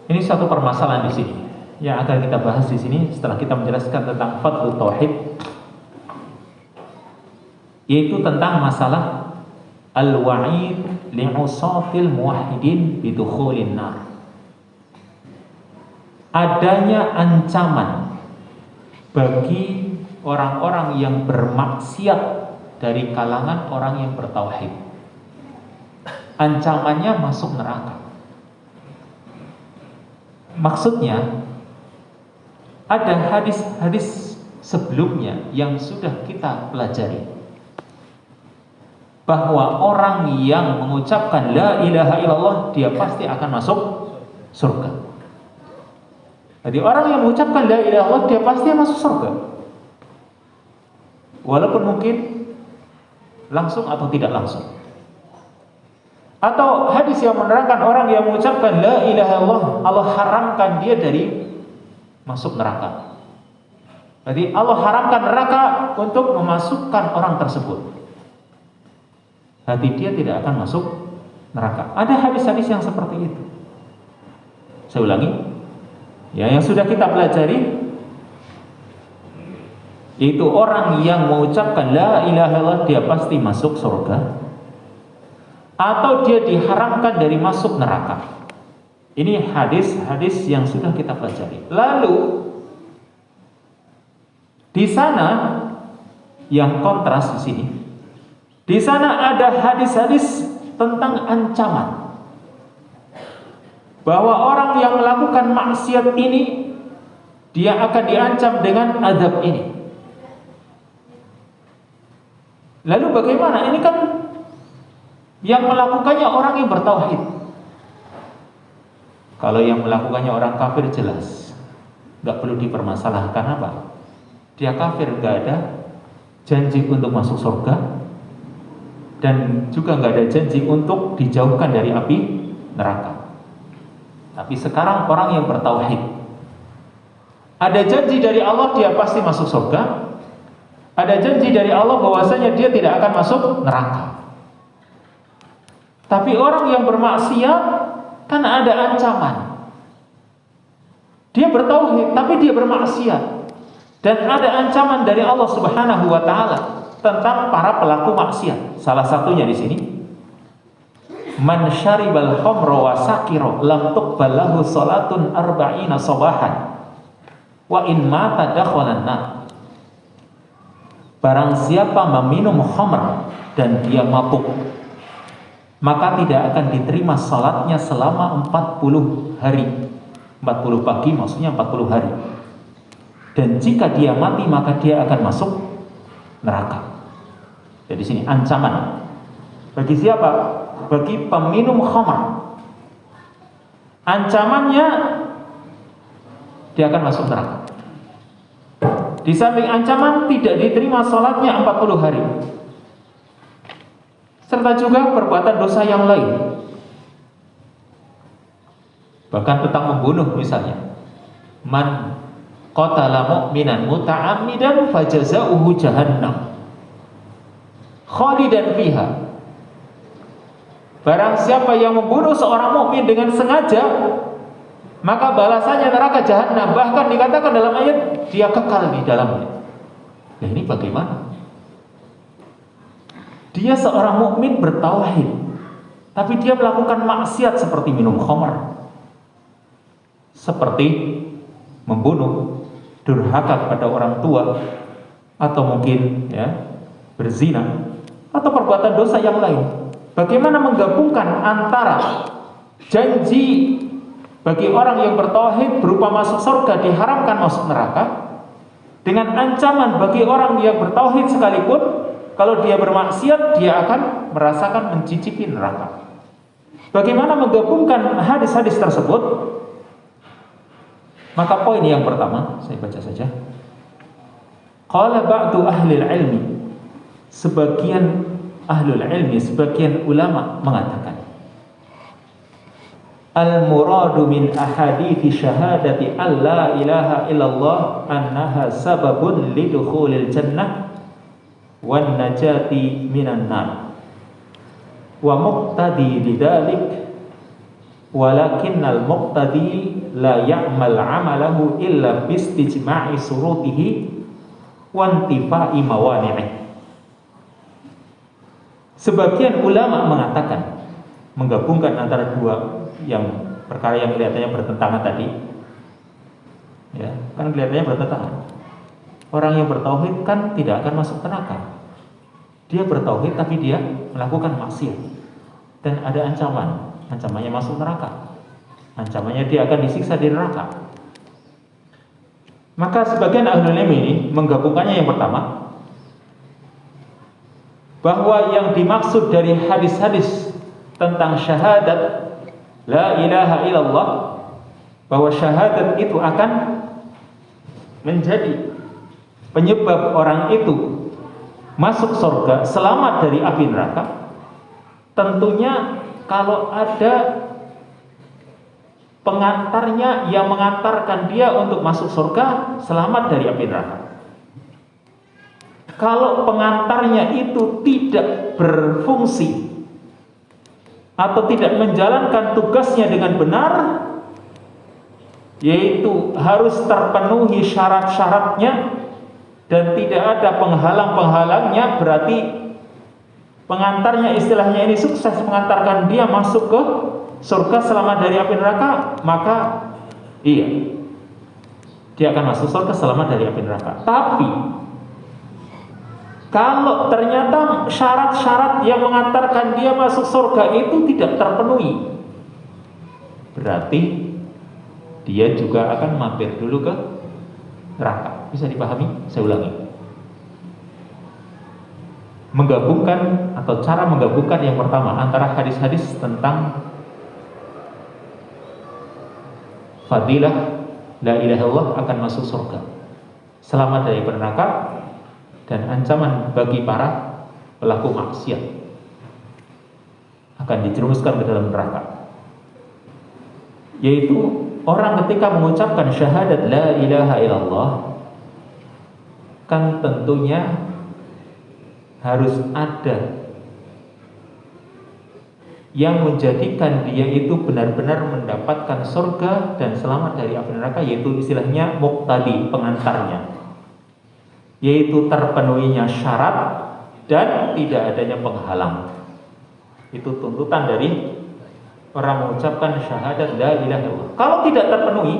Ini satu permasalahan di sini yang akan kita bahas di sini setelah kita menjelaskan tentang fadlul tauhid, yaitu tentang masalah al-wa'id li'usatil muwahhidin bidukhulin nar. Adanya ancaman bagi orang-orang yang bermaksiat dari kalangan orang yang bertauhid. Ancamannya masuk neraka. Maksudnya ada hadis-hadis sebelumnya yang sudah kita pelajari, bahwa orang yang mengucapkan la ilaha illallah dia pasti akan masuk surga. Jadi orang yang mengucapkan la ilaha illallah dia pasti masuk surga, walaupun mungkin langsung atau tidak langsung. Atau hadis yang menerangkan orang yang mengucapkan la ilaha illallah Allah haramkan dia dari masuk neraka. Jadi Allah haramkan neraka untuk memasukkan orang tersebut. Hati dia tidak akan masuk neraka. Ada hadis-hadis yang seperti itu. Saya ulangi, ya, yang sudah kita pelajari, yaitu orang yang mengucapkan la ilaha illallah dia pasti masuk surga, atau dia diharamkan dari masuk neraka. Ini hadis-hadis yang sudah kita pelajari. Lalu di sana yang kontras di sini, di sana ada hadis-hadis tentang ancaman bahwa orang yang melakukan maksiat ini dia akan diancam dengan azab ini. Lalu bagaimana? Ini kan yang melakukannya orang yang bertauhid. Kalau yang melakukannya orang kafir jelas gak perlu dipermasalahkan. Apa? Dia kafir, gak ada janji untuk masuk surga, dan juga gak ada janji untuk dijauhkan dari api neraka. Tapi sekarang orang yang bertauhid, ada janji dari Allah dia pasti masuk surga, ada janji dari Allah bahwasanya dia tidak akan masuk neraka. Tapi orang yang bermaksiat kan ada ancaman. Dia bertauhid tapi dia bermaksiat, dan ada ancaman dari Allah Subhanahu wa taala tentang para pelaku maksiat. Salah satunya di sini, man syaribal khamra wa sakira lam tuqbal lahu salatun arba'ina sabahan wa in mata dakhalan nar. Barang siapa meminum khamr dan dia mabuk, maka tidak akan diterima salatnya selama 40 hari. 40 pagi maksudnya 40 hari. Dan jika dia mati maka dia akan masuk neraka. Jadi sini ancaman. Bagi siapa? Bagi peminum khamr. Ancamannya dia akan masuk neraka. Di samping ancaman tidak diterima salatnya 40 hari, serta juga perbuatan dosa yang lain. Bahkan tentang membunuh misalnya, man qatala mu'minan muta'ammidan fajaza'uhu jahannam khalidan fiha. Barang siapa yang membunuh seorang mukmin dengan sengaja, maka balasannya neraka jahanam. Bahkan dikatakan dalam ayat dia kekal di dalamnya. Nah, ini bagaimana? Dia seorang mukmin bertauhid, tapi dia melakukan maksiat seperti minum khamr, seperti membunuh, durhaka kepada orang tua, atau mungkin berzina, atau perbuatan dosa yang lain. Bagaimana menggabungkan antara janji bagi orang yang bertauhid berupa masuk surga diharamkan masuk neraka, dengan ancaman bagi orang yang bertauhid sekalipun kalau dia bermaksiat dia akan merasakan mencicipi neraka. Bagaimana menggabungkan hadis-hadis tersebut? Maka poin yang pertama saya baca saja. Qala ba'du ahli ilmi, sebagian ahlul ilmi, sebagian ulama mengatakan, al-muradu min ahadithi syahadati alla ilaha illallah annaha sababun lidukhulil jannah wan najati minan nar wa muqtadi lidalik walakinnal muqtadi la ya'mal 'amalahu illa bistijma'i surutihi wa intifa'i mawani'i. Sebagian ulama mengatakan menggabungkan antara dua yang perkara yang kelihatannya bertentangan tadi, ya kan kelihatannya bertentangan. Orang yang bertauhid kan tidak akan masuk neraka. Dia bertauhid tapi dia melakukan maksiat dan ada ancamannya masuk neraka. Ancamannya dia akan disiksa di neraka. Maka sebagian ahli ilmu ini menggabungkannya yang pertama, bahwa yang dimaksud dari hadis-hadis tentang syahadat la ilaha illallah, bahwa syahadat itu akan menjadi penyebab orang itu masuk surga, selamat dari api neraka. Tentunya kalau ada pengantarnya yang mengantarkan dia untuk masuk surga, selamat dari api neraka. Kalau pengantarnya itu tidak berfungsi atau tidak menjalankan tugasnya dengan benar, yaitu harus terpenuhi syarat-syaratnya dan tidak ada penghalang-penghalangnya, berarti pengantarnya istilahnya ini sukses mengantarkan dia masuk ke surga selamat dari api neraka, maka iya, dia akan masuk surga selamat dari api neraka. Tapi kalau ternyata syarat-syarat yang mengantarkan dia masuk surga itu tidak terpenuhi, berarti dia juga akan mampir dulu ke neraka. Bisa dipahami? Saya ulangi. Menggabungkan atau cara menggabungkan yang pertama antara hadis-hadis tentang fadilah la ilaha illallah akan masuk surga, selamat dari neraka, dan ancaman bagi para pelaku maksiat akan dijerumuskan ke dalam neraka. Yaitu orang ketika mengucapkan syahadat la ilaha illallah, kan tentunya harus ada yang menjadikan dia itu benar-benar mendapatkan surga dan selamat dari api neraka, yaitu istilahnya muqtadi, pengantarnya, yaitu terpenuhinya syarat dan tidak adanya penghalang. Itu tuntutan dari orang mengucapkan syahadat la ilaha illallah. Kalau tidak terpenuhi,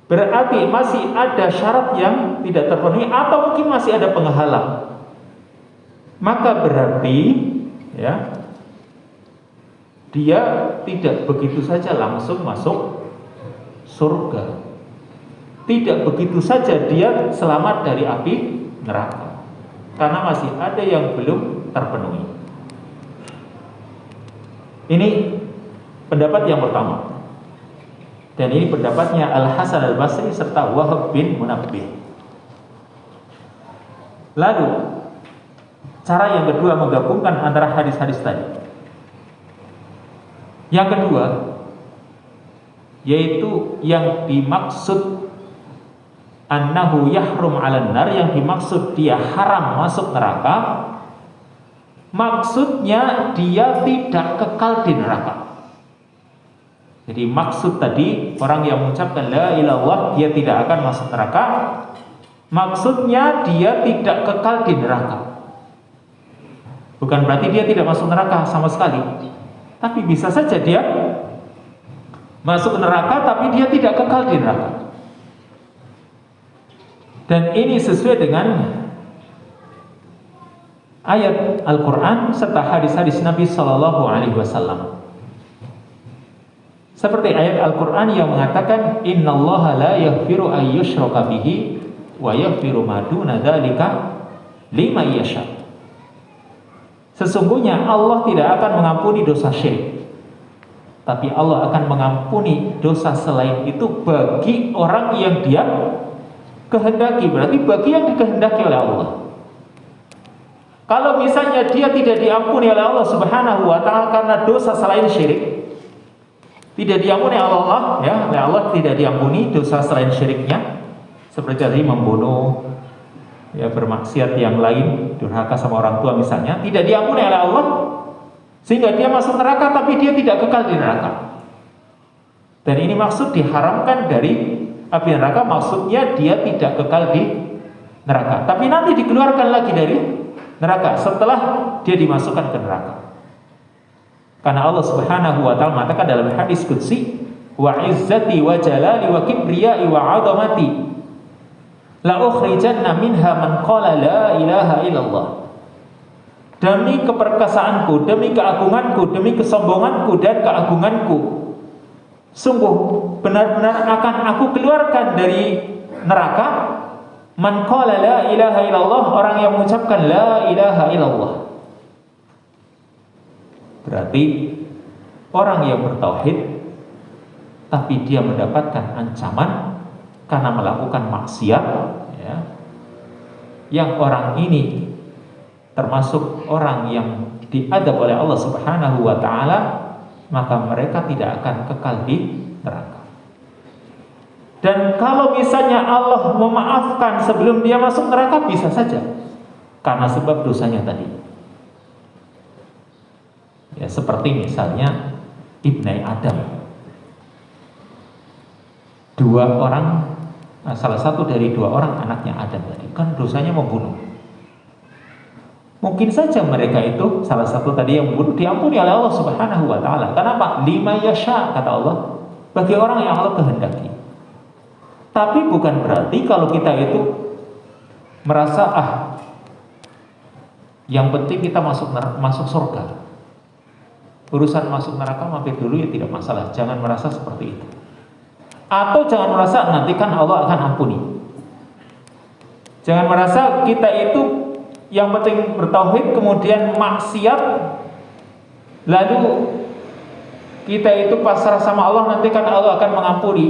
berarti masih ada syarat yang tidak terpenuhi atau mungkin masih ada penghalang. Maka berarti ya, dia tidak begitu saja langsung masuk surga. Tidak begitu saja dia selamat dari api neraka, karena masih ada yang belum terpenuhi. Ini pendapat yang pertama, dan ini pendapatnya Al-Hasan Al-Basri serta Wahab bin Munabbih. Lalu cara yang kedua menggabungkan antara hadis-hadis tadi. Yang kedua, yaitu yang dimaksud annahu yahrum 'alan nar, yang dimaksud dia haram masuk neraka, maksudnya dia tidak kekal di neraka. Jadi maksud tadi orang yang mengucapkan la ilaha illallah dia tidak akan masuk neraka, maksudnya dia tidak kekal di neraka. Bukan berarti dia tidak masuk neraka sama sekali, tapi bisa saja dia masuk neraka tapi dia tidak kekal di neraka. Dan ini sesuai dengan ayat Al-Quran serta hadis-hadis Nabi Sallallahu Alaihi Wasallam. Seperti ayat Al-Quran yang mengatakan innallaha la yaghfiru an yushraka bihi wa yaghfiru ma duna dzalika liman yasha. Sesungguhnya Allah tidak akan mengampuni dosa syirik, tapi Allah akan mengampuni dosa selain itu bagi orang yang dia kehendaki. Berarti bagi yang dikehendaki oleh Allah. Kalau misalnya dia tidak diampuni oleh Allah Subhanahu wa ta'ala karena dosa selain syirik, tidak diampuni oleh Allah, ya, oleh Allah tidak diampuni dosa selain syiriknya, seperti tadi membunuh, ya, bermaksiat yang lain, durhaka sama orang tua misalnya, tidak diampuni oleh Allah, sehingga dia masuk neraka tapi dia tidak kekal di neraka. Dan ini maksud diharamkan dari api neraka, maksudnya dia tidak kekal di neraka, tapi nanti dikeluarkan lagi dari neraka setelah dia dimasukkan ke neraka. Karena Allah Subhanahu wa taala mengatakan dalam hadis qudsi, wa izzati wa jalali wa kibriyai wa 'azamati la ukhrijanna minha man qala la ilaha illallah. Demi keperkasaanku, demi keagunganku, demi kesombonganku dan keagunganku, sungguh benar-benar akan aku keluarkan dari neraka man qala la ilaha illallah, orang yang mengucapkan la ilaha illallah. Berarti orang yang bertauhid tapi dia mendapatkan ancaman karena melakukan maksiat, ya, yang orang ini termasuk orang yang diadab oleh Allah Subhanahu wa taala, maka mereka tidak akan kekal di neraka. Dan kalau misalnya Allah memaafkan sebelum dia masuk neraka, bisa saja karena sebab dosanya tadi. Ya, seperti misalnya Ibnai Adam, salah satu dari dua orang anaknya Adam tadi kan dosanya membunuh. Mungkin saja mereka itu salah satu tadi yang membunuh diampuni oleh Allah Subhanahu wa taala. Kenapa? Lima yasha, kata Allah, bagi orang yang Allah kehendaki. Tapi bukan berarti kalau kita itu merasa yang penting kita masuk surga. Urusan masuk neraka mampir dulu ya tidak masalah. Jangan merasa seperti itu. Atau jangan merasa nanti kan Allah akan ampuni. Jangan merasa kita itu yang penting bertauhid kemudian maksiat, lalu kita itu pasrah sama Allah, nanti kan Allah akan mengampuni.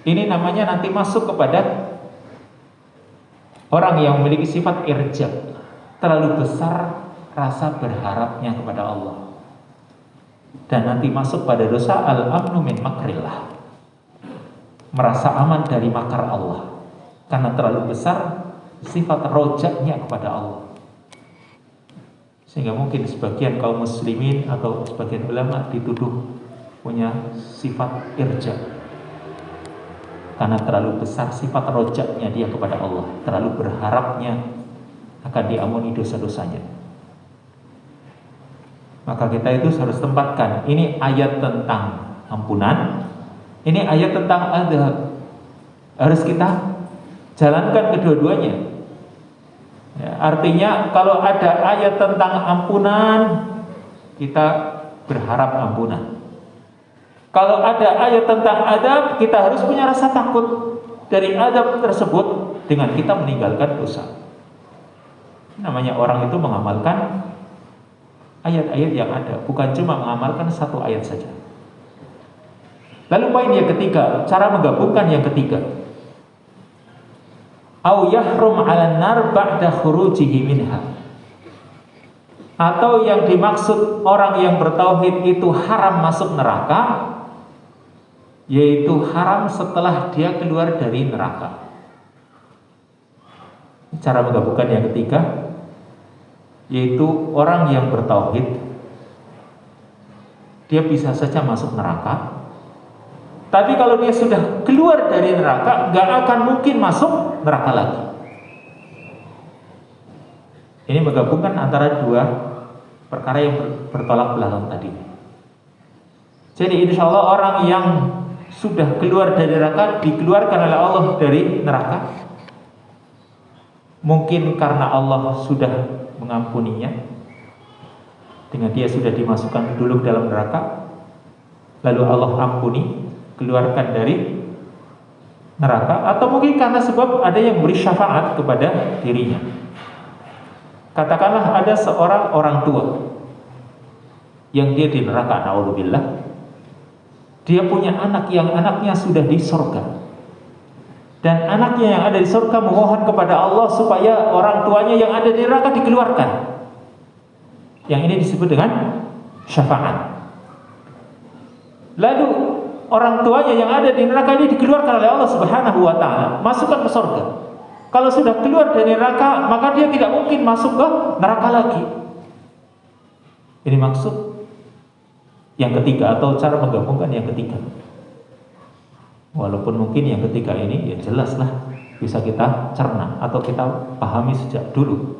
Ini namanya nanti masuk kepada orang yang memiliki sifat irja, terlalu besar rasa berharapnya kepada Allah, dan nanti masuk pada dosa al-amnu min makrillah, merasa aman dari makar Allah karena terlalu besar sifat rojaknya kepada Allah. Sehingga mungkin sebagian kaum muslimin atau sebagian ulama dituduh punya sifat irja karena terlalu besar sifat rojaknya dia kepada Allah, terlalu berharapnya akan diampuni dosa-dosanya. Maka kita itu harus tempatkan, ini ayat tentang ampunan, ini ayat tentang adab. Harus kita jalankan kedua-duanya. Ya, artinya kalau ada ayat tentang ampunan, kita berharap ampunan. Kalau ada ayat tentang adab, kita harus punya rasa takut dari adab tersebut dengan kita meninggalkan dosa. Namanya orang itu mengamalkan ayat-ayat yang ada, bukan cuma mengamalkan satu ayat saja. Lalu poin yang ketiga, cara menggabungkan yang ketiga, au yahrum 'alan nar ba'da khurujihi minha. Atau yang dimaksud orang yang bertauhid itu haram masuk neraka, yaitu haram setelah dia keluar dari neraka. Cara menggabungkan yang ketiga, yaitu orang yang bertauhid dia bisa saja masuk neraka, tapi kalau dia sudah keluar dari neraka, gak akan mungkin masuk neraka lagi. Ini menggabungkan antara dua perkara yang bertolak belakang tadi. Jadi insya Allah orang yang sudah keluar dari neraka, dikeluarkan oleh Allah dari neraka, mungkin karena Allah sudah mengampuninya, dengan dia sudah dimasukkan dulu ke dalam neraka, lalu Allah ampuni, keluarkan dari neraka, atau mungkin karena sebab ada yang beri syafaat kepada dirinya. Katakanlah ada seorang orang tua yang dia di neraka, naudzubillah. Dia punya anak yang anaknya sudah di surga, dan anaknya yang ada di surga memohon kepada Allah supaya orang tuanya yang ada di neraka dikeluarkan. Yang ini disebut dengan syafaat. Lalu orang tuanya yang ada di neraka ini dikeluarkan oleh Allah Subhanahu wa taala, masukkan ke surga. Kalau sudah keluar dari neraka, maka dia tidak mungkin masuk ke neraka lagi. Ini maksud yang ketiga atau cara menggabungkan yang ketiga. Walaupun mungkin yang ketiga ini ya jelaslah bisa kita cerna atau kita pahami sejak dulu.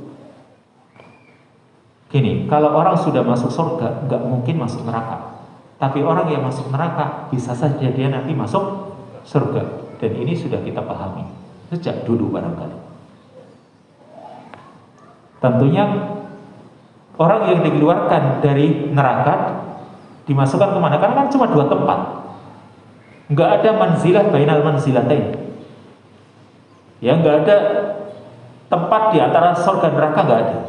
Gini, kalau orang sudah masuk surga nggak mungkin masuk neraka. Tapi orang yang masuk neraka bisa saja dia nanti masuk surga. Dan ini sudah kita pahami sejak dulu barangkali. Tentunya orang yang dikeluarkan dari neraka dimasukkan kemana? Karena kan cuma 2 tempat. Nggak ada manzilah bainal manzilatain. Ya, nggak ada tempat di antara surga dan neraka, nggak ada.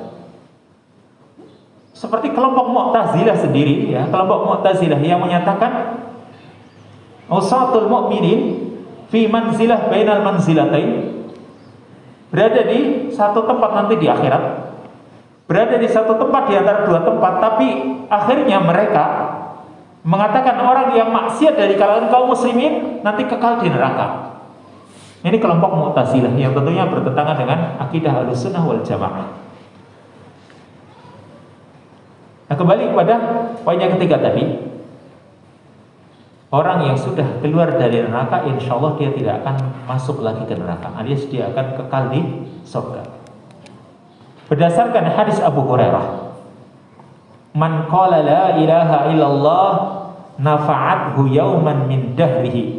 Seperti kelompok Mu'tazilah sendiri, ya, kelompok Mu'tazilah yang menyatakan usatul mu'minin fi manzilah bainal manzilatain, berada di satu tempat nanti di akhirat, berada di satu tempat di antara 2 tempat, tapi akhirnya mereka mengatakan orang yang maksiat dari kalangan kaum muslimin nanti kekal di neraka. Ini kelompok Mu'tazilah yang tentunya bertentangan dengan akidah Ahlussunnah wal Jamaah. Nah, kembali kepada poin yang ketiga tadi. Orang yang sudah keluar dari neraka, insya Allah dia tidak akan masuk lagi ke neraka, alias dia akan kekal di surga. Berdasarkan hadis Abu Hurairah, man qala la ilaha illallah nafa'athu yawman min dahrihi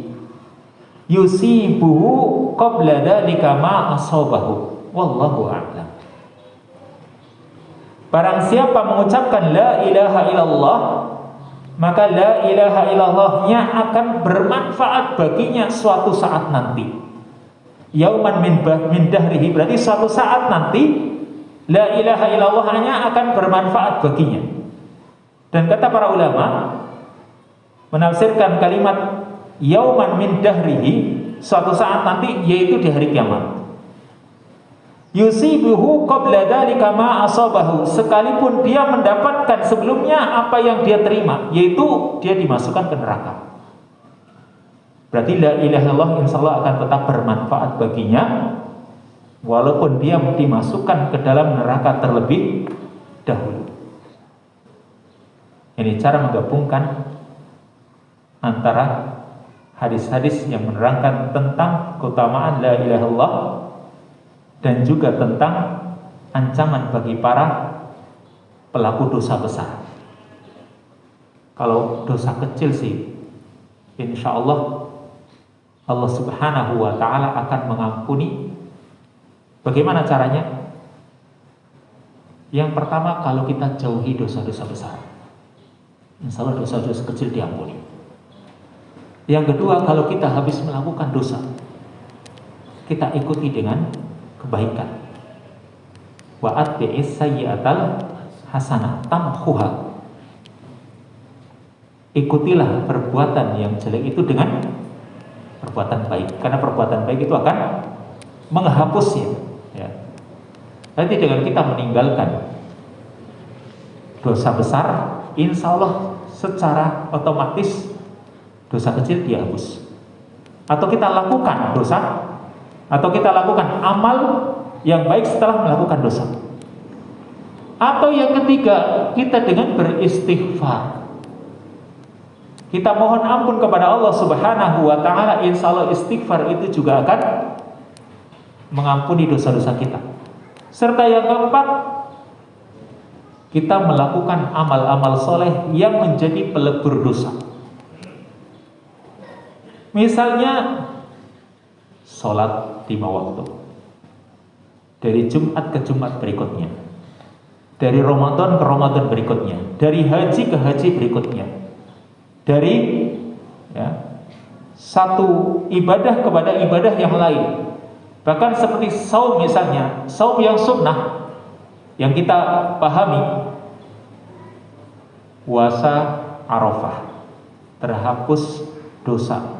yusibuhu qabla dhalika ma asabahu wallahu a'lam. Barang siapa mengucapkan la ilaha illallah, maka la ilaha illallahnya akan bermanfaat baginya suatu saat nanti. Yauman min dahrihi, berarti suatu saat nanti la ilaha illallahnya akan bermanfaat baginya. Dan kata para ulama menafsirkan kalimat yauman min dahrihi, suatu saat nanti, yaitu di hari kiamat. Yusibuhu qabla dzalika ma asabahu, sekalipun dia mendapatkan sebelumnya apa yang dia terima, yaitu dia dimasukkan ke neraka. Berarti la ilaha illallah insyaallah akan tetap bermanfaat baginya walaupun dia dimasukkan ke dalam neraka terlebih dahulu. Ini cara menggabungkan antara hadis-hadis yang menerangkan tentang keutamaan la ilaha illallah dan juga tentang ancaman bagi para pelaku dosa besar. Kalau dosa kecil sih, insya Allah Allah Subhanahu wa Ta'ala akan mengampuni. Bagaimana caranya? Yang pertama, kalau kita jauhi dosa-dosa besar, insya Allah dosa-dosa kecil diampuni. Yang kedua, kalau kita habis melakukan dosa, kita ikuti dengan kebaikan. Wa atbi'is sayyi'atal hasanah tamhuha. Ikutilah perbuatan yang jelek itu dengan perbuatan baik, karena perbuatan baik itu akan menghapusnya, ya. Nanti dengan kita meninggalkan dosa besar, insya Allah secara otomatis dosa kecil dihapus. Atau kita lakukan dosa, atau kita lakukan amal yang baik setelah melakukan dosa. Atau yang ketiga, kita dengan beristighfar, kita mohon ampun kepada Allah Subhanahu wa Ta'ala. Insya Allah istighfar itu juga akan mengampuni dosa-dosa kita. Serta yang keempat, kita melakukan amal-amal soleh yang menjadi pelebur dosa. Misalnya sholat 5 waktu, dari Jumat ke Jumat berikutnya, dari Ramadan ke Ramadan berikutnya, dari haji ke haji berikutnya, dari satu ibadah kepada ibadah yang lain. Bahkan seperti saum misalnya, saum yang sunnah yang kita pahami, puasa Arafah, terhapus dosa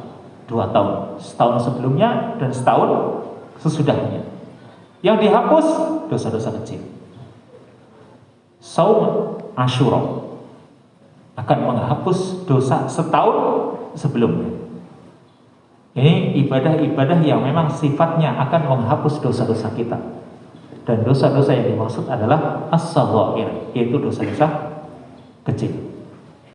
2 tahun, setahun sebelumnya dan setahun sesudahnya. Yang dihapus dosa-dosa kecil. Saum Asyura akan menghapus dosa setahun sebelumnya. Ini ibadah-ibadah yang memang sifatnya akan menghapus dosa-dosa kita. Dan dosa-dosa yang dimaksud adalah as-saghair, yaitu dosa-dosa kecil.